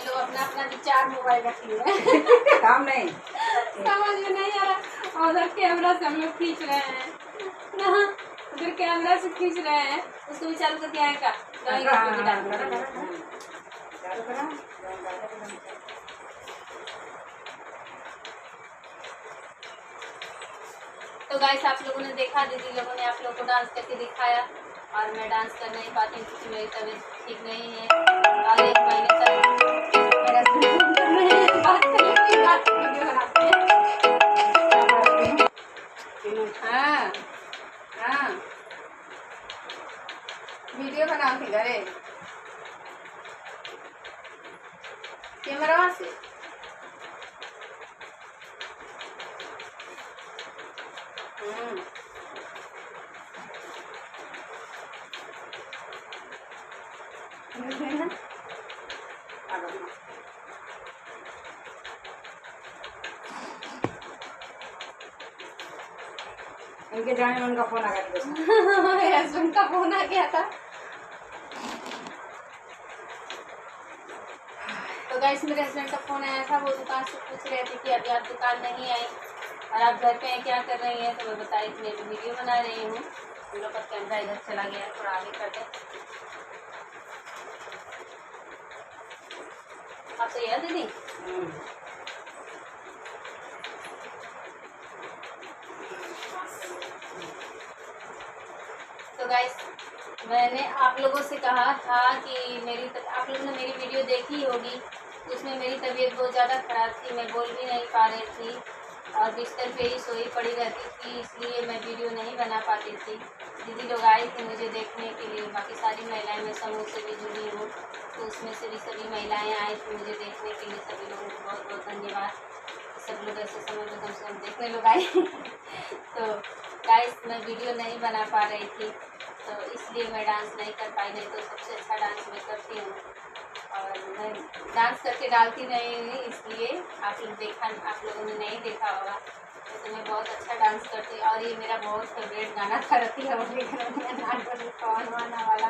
ये लोग अपना अपना विचार मोबाइल रख लिए काम नहीं समझ में नहीं आ रहा। उधर कैमरा से हम लोग खींच रहे हैं ना, उधर कैमरा से खींच रहे हैं, उसको भी चालू करके आएगा तो गाइस आप लोगों ने देखा, दीदी लोगों ने आप लोगों को डांस करके दिखाया और मैं डांस कर नहीं पाती हूँ क्योंकि मेरी तबीयत ठीक नहीं है और 1 महीने तक मेरा बात वीडियो बनाते हैं। हाँ हाँ वीडियो बनाओ थी घरे कैमरा से। इनके जाने में उनका फोन आ गया मेरे हस्बैंड का फोन आ गया था। तो गाइस मेरे हस्बैंड का फोन आया था, वो दुकान से पूछ रहे थे कि अभी आप दुकान नहीं आई और आप घर पे हैं, क्या कर रही हैं। तो मैं बताई कि मैं वीडियो बना रही हूँ। हम लोग का कैमरा इधर चला गया है, थोड़ा आगे कर दे। आप सही है दीदी? तो गाइस मैंने आप लोगों से कहा था कि आप लोगों ने मेरी वीडियो देखी होगी, उसमें मेरी तबीयत बहुत ज़्यादा ख़राब थी, मैं बोल भी नहीं पा रही थी और बिस्तर पे ही सोई पड़ी रहती थी, इसलिए मैं वीडियो नहीं बना पाती थी। दीदी लोग आई थी मुझे देखने के लिए, बाकी सारी महिलाएं मैं समूह से भी जुड़ी हूँ, तो उसमें से भी सभी महिलाएं आई थी मुझे देखने के लिए। सभी लोगों को बहुत बहुत धन्यवाद। सब लोग ऐसे समय में कम से कम देखने लोग आए तो गाइस मैं वीडियो नहीं बना पा रही थी, तो इसलिए मैं डांस नहीं कर पाई, नहीं तो सबसे अच्छा डांस मैं करती हूँ और मैं डांस करके डालती नहीं हूँ, इसलिए आप लोगों ने नहीं देखा होगा। तो मैं बहुत अच्छा डांस करती हूँ और ये मेरा बहुत फेवरेट गाना था रतिया वाली कौन वाना वाला,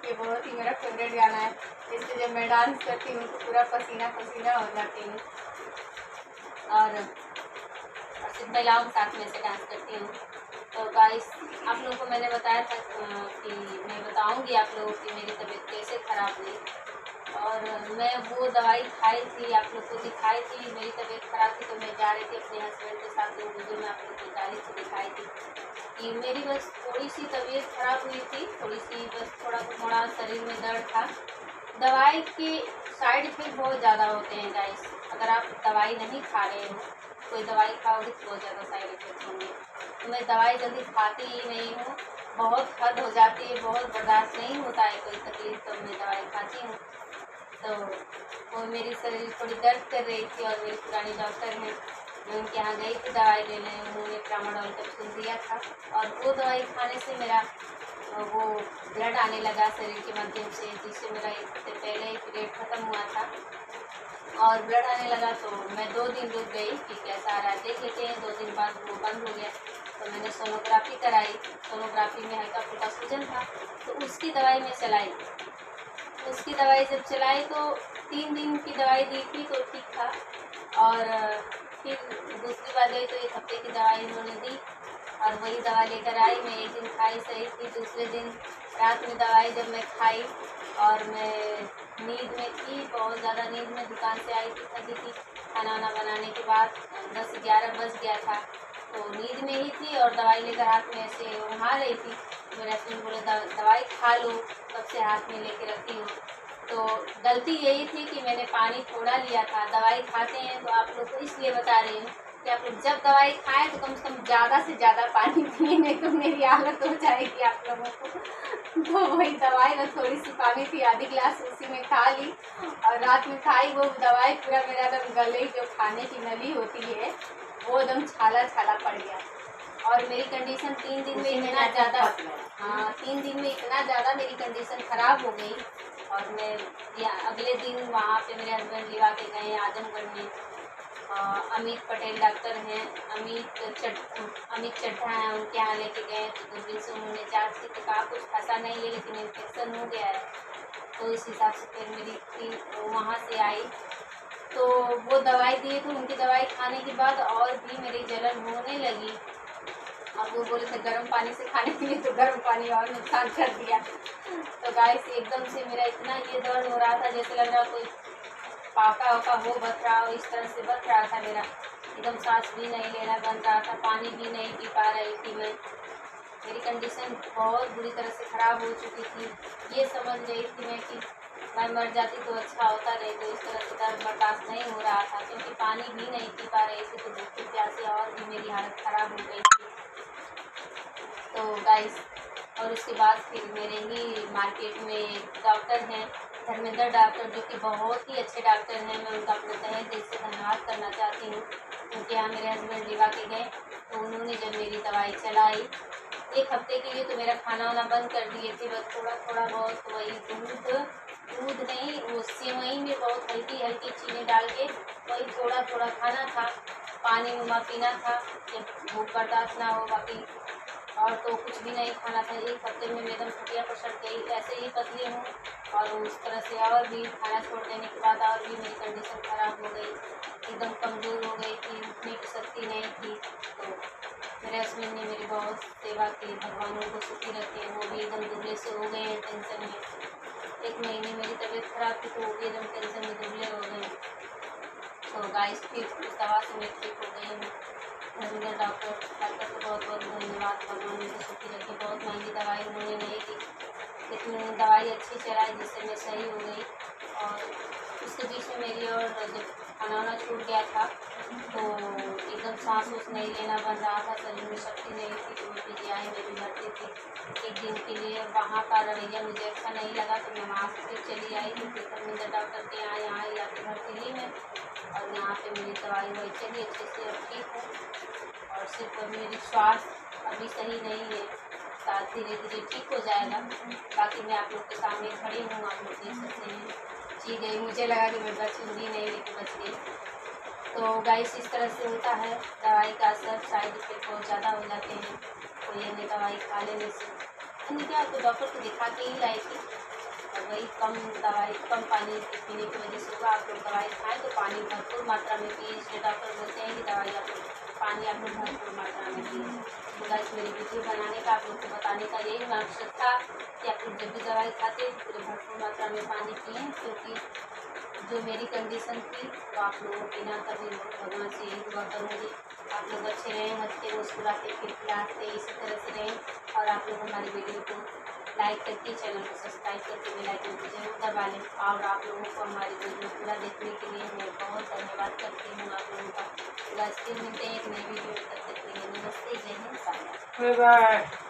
ये बहुत ही मेरा फेवरेट गाना है। इसलिए जब मैं डांस करती हूँ तो पूरा पसीना पसीना हो जाती हूँ और सिर्फ महिलाओं के साथ में से डांस करती हूँ। तो गाइस आप लोगों को मैंने बताया था कि मैं बताऊंगी आप लोगों की मेरी तबीयत कैसे ख़राब हुई और मैं वो दवाई खाई थी, आप लोग को दिखाई थी। मेरी तबीयत ख़राब थी तो मैं जा रही थी अपने हस्बैंड के साथ, वो वीडियो में आप लोग को डाली थी, दिखाई थी कि मेरी बस थोड़ी सी तबीयत ख़राब हुई थी, थोड़ी सी बस थोड़ा मोड़ा शरीर में दर्द था। दवाई के साइड इफेक्ट बहुत ज़्यादा होते हैं गाइस, अगर आप दवाई नहीं खा रहे हो, कोई दवाई खाओगे तो बहुत ज़्यादा साइड इफेक्ट होंगे। तो मैं दवाई जल्दी खाती ही नहीं हूँ, बहुत हद हो जाती है, बहुत बर्दाश्त नहीं होता है कोई तकलीफ तो मैं दवाई खाती हूँ। तो वो मेरी शरीर थोड़ी दर्द कर रही थी और मेरी पुरानी डॉक्टर हैं, मैं उनके यहाँ गई थी दवाई लेने, उन्होंने ट्रामाडोल कैप्सूल दिया था और वो दवाई खाने से मेरा वो ब्लड आने लगा शरीर के माध्यम से, जिससे मेरा 1 हफ्ते पहले ही पीरियड ख़त्म हुआ था और ब्लड आने लगा। तो मैं 2 दिन रुक गई कि कैसा आ रहा है देख लेते हैं, 2 दिन बाद वो बंद हो गया। तो मैंने सोनोग्राफी कराई, सोनोग्राफी में हल्का फुल्का सूजन था तो उसकी दवाई मैं चलाई। उसकी दवाई जब चलाई तो 3 दिन की दवाई दी थी तो ठीक था और फिर दूसरी बार गई तो 1 हफ्ते की दवाई उन्होंने दी और वही दवा लेकर आई। मैं 1 दिन खाई सही थी, दूसरे दिन रात में दवाई जब मैं खाई और मैं नींद में थी, बहुत ज़्यादा नींद में, दुकान से आई थी थकी थी, खाना वाना बनाने के बाद 10-11 बज गया था, तो नींद में ही थी और दवाई लेकर हाथ में ऐसे वहाँ रही थी। मेरे हस्बैंड बोले दवाई खा लो, तब से हाथ में लेके रखी हूँ। तो गलती यही थी कि मैंने पानी थोड़ा लिया था। दवाई खाते हैं तो आप लोग को इसलिए बता रही हूँ कि आप लोग जब दवाई खाएं तो कम से कम ज़्यादा से ज़्यादा पानी पिए, नहीं तो मेरी हालत हो जाएगी आप लोगों को। तो वही दवाई में थोड़ी सी पानी थी, आधी गिलास उसी में खा ली और रात में खाई वो दवाई, पूरा मेरा एकदम गले जो खाने की नली होती है वो एकदम छाला छाला पड़ गया और मेरी कंडीशन 3 दिन में इतना ज़्यादा 3 दिन में इतना ज़्यादा मेरी कंडीशन ख़राब हो गई और मैं अगले दिन वहाँ पे मेरे हस्बैंड लिवा के गए आजमगढ़ में। अमित पटेल डॉक्टर हैं, अमित चड्ढा हैं, उनके यहाँ लेके गए तो दूरबीन से उन्होंने जाँच की तो कहा कुछ फंसा नहीं है लेकिन इन्फेक्शन हो गया है। तो इस हिसाब से फिर मेरी वहाँ से आई तो वो दवाई दिए थे। उनकी दवाई खाने के बाद और भी मेरी जलन होने लगी। अब वो बोले थे गर्म पानी से खाने के लिए, तो गर्म पानी और नुकसान कर दिया। तो गाइस एकदम से मेरा इतना ये दर्द हो रहा था जैसे लग रहा कोई पाका वाका हो बच रहा हो, इस तरह से बच रहा था मेरा। एकदम सांस भी नहीं लेना बन रहा था, पानी भी नहीं पी पा रही थी मैं। मेरी कंडीशन बहुत बुरी तरह से ख़राब हो चुकी थी। ये समझ गई थी मैं कि मैं मर जाती तो अच्छा होता, नहीं तो इस तरह से दर्द बर्दाश्त नहीं हो रहा था, क्योंकि पानी भी नहीं पी पा रही थी। तो भूख की प्यास से और भी मेरी हालत ख़राब हो गई थी। तो गाइस और उसके बाद फिर मेरे ही मार्केट में एक डॉक्टर हैं, धर्मेंद्र डॉक्टर, जो कि बहुत ही अच्छे डॉक्टर हैं। मैं उनका अपने तहे दिल से धन्यवाद करना चाहती हूँ, क्योंकि यहाँ मेरे हस्बैंड लिवा के गए तो उन्होंने जब मेरी दवाई चलाई 1 हफ्ते के लिए तो मेरा खाना वाना बंद कर दिए थे। बस थोड़ा थोड़ा बहुत वही दूध नहीं, वो सेवई में बहुत हल्की हल्की चीनी डाल के वही थोड़ा थोड़ा खाना था, पानी उमा पीना था जब भूख बर्दाश्त ना हो। बाकी और तो कुछ भी नहीं खाना था। 1 हफ्ते में एकदम खटिया पर सट गई, ऐसे ही पतली हूँ। और उस तरह से और भी खाना छोड़ देने के बाद और भी मेरी कंडीशन ख़राब हो गई, एकदम कमज़ोर हो गई थी, उठने की शक्ति नहीं थी। तो मेरे हस्बैंड ने मेरी बहुत सेवा की, भगवान उनको सुखी रखे। वो भी एकदम दुबले से हो गए हैं टेंशन में। 1 महीने मेरी तबीयत ख़राब थी तो वो भी एकदम टेंशन में दुबले हो गए। तो गाइस फिर उस दवा से मैं ठीक हो गई हूँ। धर्मेंद्र डॉक्टर को बहुत बहुत धन्यवाद, भगवान उनको सुखी रखे। बहुत महंगी दवाई उन्होंने नहीं दी, लेकिन उन्होंने दवाई अच्छी चलाई जिससे मैं सही हो गई। और उसके बीच में मेरी और जब खाना वाना छूट गया था तो एकदम सांस उस नहीं लेना बन रहा था, शरीर में शक्ति नहीं थी। तो मैं PGI में भी भर्ती थी 1 दिन के लिए। वहाँ का रवैया मुझे अच्छा नहीं लगा तो मैं वहाँ से फिर चली आई थी। फिर धर्मेंद्र डॉक्टर के यहाँ आई या फिर भर्ती ली मैं, और यहाँ पे मेरी दवाई वही चली अच्छे से, और ठीक हूँ। और सिर्फ मेरी स्वास्थ्य अभी सही नहीं है, साथ धीरे धीरे ठीक हो जाएगा। बाकी मैं आप लोग के सामने खड़ी हूँ, आप लोग देख सकते हैं। जी गई, मुझे लगा कि मैं बचूँगी नहीं, लेकिन बच गई। तो गाइस इस तरह से होता है, दवाई का असर साइड इफेक्ट बहुत ज़्यादा हो जाते हैं कोई अन्य दवाई खा लेने से। अन्य क्या, तो डॉक्टर को दिखा के ही लाई थी, और वही कम पानी पीने की वजह से हुआ। आप लोग दवाई खाएँ तो पानी भरपूर मात्रा में पिए, इसलिए डॉक्टर बोलते हैं कि दवाई आप लोग पानी आप लोग भरपूर मात्रा में पिए। तो गाइस मेरी वीडियो बनाने का, आप लोग को बताने का यही मकसद था कि आप लोग जब भी दवाई खाते हैं तो भरपूर मात्रा में पानी पिएँ, क्योंकि जो मेरी कंडीशन थी तो आप लोगों को बिना कभी भगवान से यही दुआ करूँगी आप लोग अच्छे रहें, हंसते मुस्कुराते खिलखिलाते इसी तरह से रहें। और आप लोग हमारी वीडियो को लाइक करके चैनल को सब्सक्राइब करके बेल आइकन को जरूर दबा लें। और आप लोगों को हमारी वीडियो पूरा देखने के लिए मैं बहुत धन्यवाद करती हूँ आप लोगों का। फिर मिलते हैं एक नई वीडियो, तब तक के लिए नमस्ते, जय हिंद, बाय। बाय।